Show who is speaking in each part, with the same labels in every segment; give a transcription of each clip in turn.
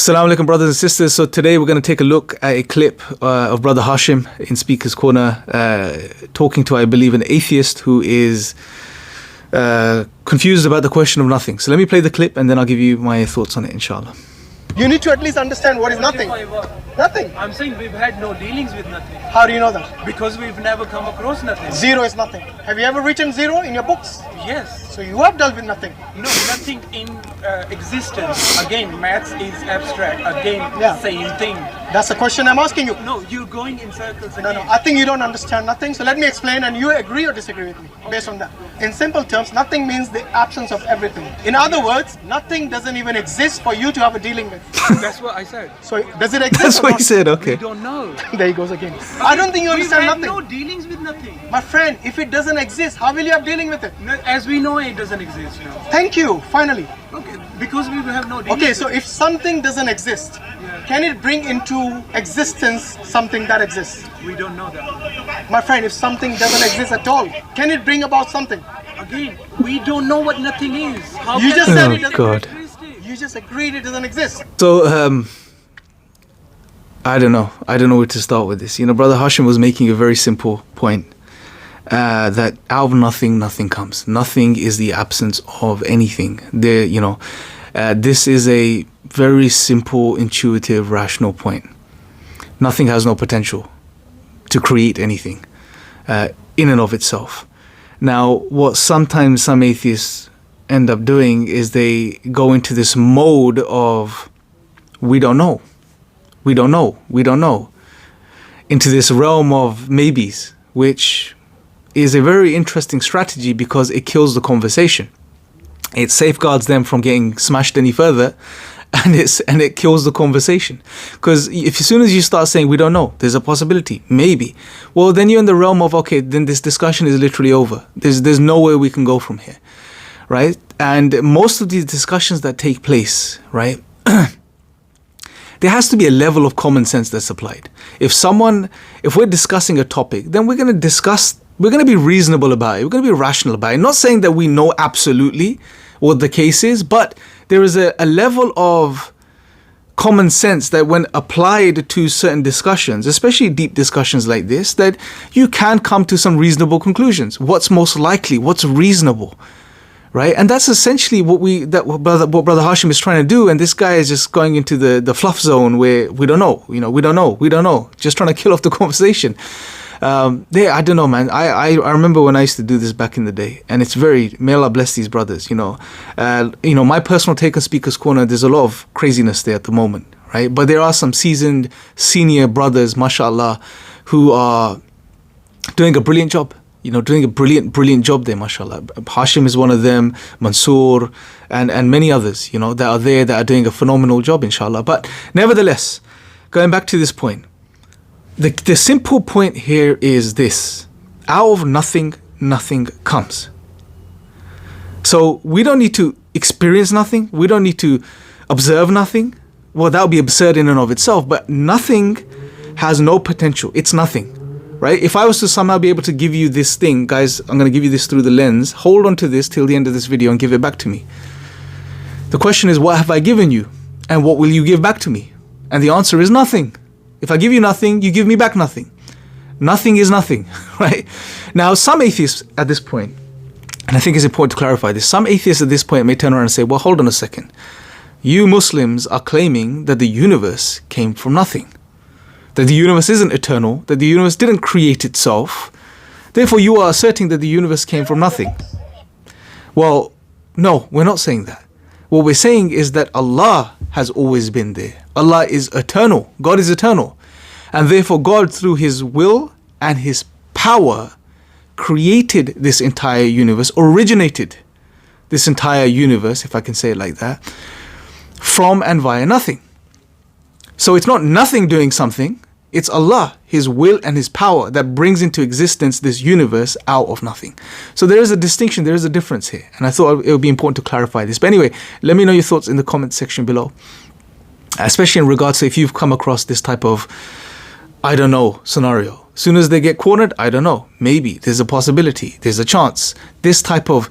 Speaker 1: Assalamu alaikum, brothers and sisters. So today we're going to take a look at a clip of Brother Hashim in Speaker's Corner talking to, I believe, an atheist who is confused about the question of nothing. So let me play the clip and then I'll give you my thoughts on it, inshallah.
Speaker 2: You need to at least understand what is nothing. Nothing.
Speaker 3: I'm saying we've had no dealings with nothing.
Speaker 2: How do you know that?
Speaker 3: Because we've never come across nothing.
Speaker 2: Zero is nothing. Have you ever written zero in your books?
Speaker 3: Yes.
Speaker 2: So you have dealt with nothing.
Speaker 3: No, nothing in existence. Again, maths is abstract. Again, same thing.
Speaker 2: That's the question I'm asking you.
Speaker 3: No, you're going in circles
Speaker 2: No,
Speaker 3: again.
Speaker 2: I think you don't understand nothing. So let me explain and you agree or disagree with me based on that. In simple terms, nothing means the absence of everything. In other words, nothing doesn't even exist for you to have a dealing with.
Speaker 3: That's what I said.
Speaker 2: So does it exist?
Speaker 1: That's
Speaker 2: or
Speaker 1: what
Speaker 2: not?
Speaker 1: he said, okay.
Speaker 3: We don't know.
Speaker 2: There he goes again. I don't think you understand
Speaker 3: We've had
Speaker 2: nothing.
Speaker 3: no dealings with nothing.
Speaker 2: My friend, if it doesn't exist, how will you have dealing with it?
Speaker 3: No, as we know, it doesn't exist now.
Speaker 2: Thank you, finally.
Speaker 3: Okay, because we have no dealings.
Speaker 2: Okay, so if something doesn't exist, can it bring into existence something that exists?
Speaker 3: We don't know that.
Speaker 2: My friend, if something doesn't exist at all, can it bring about something?
Speaker 3: Again, we don't know what nothing is. How
Speaker 2: You
Speaker 3: can
Speaker 2: just
Speaker 3: we
Speaker 2: said
Speaker 1: Oh,
Speaker 2: it doesn't
Speaker 1: God.
Speaker 3: exist?
Speaker 2: You just agreed it doesn't exist.
Speaker 1: So, I don't know where to start with this. You know, Brother Hashim was making a very simple point. That out of nothing, nothing comes. Nothing is the absence of anything. This is a very simple, intuitive, rational point. Nothing has no potential to create anything in and of itself. Now, what sometimes some atheists end up doing is they go into this mode of, we don't know, into this realm of maybes, which is a very interesting strategy because it kills the conversation. It safeguards them from getting smashed any further, and it kills the conversation. Because if as soon as you start saying we don't know, there's a possibility, maybe, well then you're in the realm of, okay, then this discussion is literally over. There's nowhere we can go from here, right? And most of these discussions that take place, right, there has to be a level of common sense that's applied. If we're discussing a topic, then we're going to be reasonable about it. We're going to be rational about it. Not saying that we know absolutely what the case is, but there is a level of common sense that when applied to certain discussions, especially deep discussions like this, that you can come to some reasonable conclusions. What's most likely? What's reasonable? Right? And that's essentially what Brother Hashim is trying to do. And this guy is just going into the fluff zone where we don't know, just trying to kill off the conversation. I don't know, man. I remember when I used to do this back in the day, and it's may Allah bless these brothers, my personal take on Speaker's Corner, there's a lot of craziness there at the moment, right? But there are some seasoned senior brothers, mashallah, who are doing a brilliant job. Doing a brilliant job there, mashallah. Hashim is one of them, Mansoor, and many others, that are there, that are doing a phenomenal job, inshallah. But nevertheless, going back to this point, the simple point here is this: out of nothing, nothing comes. So we don't need to experience nothing. We don't need to observe nothing. Well, that would be absurd in and of itself, but nothing has no potential. It's nothing. Right? If I was to somehow be able to give you this thing, guys, I'm going to give you this through the lens. Hold on to this till the end of this video and give it back to me. The question is, what have I given you? And what will you give back to me? And the answer is nothing. If I give you nothing, you give me back nothing. Nothing is nothing, right? Now, some atheists at this point, and I think it's important to clarify this, some atheists at this point may turn around and say, well, hold on a second. You Muslims are claiming that the universe came from nothing. That the universe isn't eternal, that the universe didn't create itself. Therefore, you are asserting that the universe came from nothing. Well, no, we're not saying that. What we're saying is that Allah has always been there. Allah is eternal. God is eternal. And therefore, God, through His will and His power, created this entire universe, originated this entire universe, if I can say it like that, from and via nothing. So it's not nothing doing something, it's Allah, His will and His power that brings into existence this universe out of nothing. So there is a distinction, there is a difference here. And I thought it would be important to clarify this. But anyway, let me know your thoughts in the comment section below. Especially in regards to if you've come across this type of, I don't know, scenario. As soon as they get cornered, I don't know, maybe, there's a possibility, there's a chance. This type of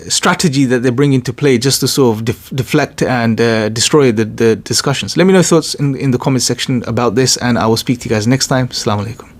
Speaker 1: strategy that they bring into play just to sort of deflect and destroy the discussions. Let me know your thoughts in the comment section about this, and I will speak to you guys next time. Assalamu alaikum.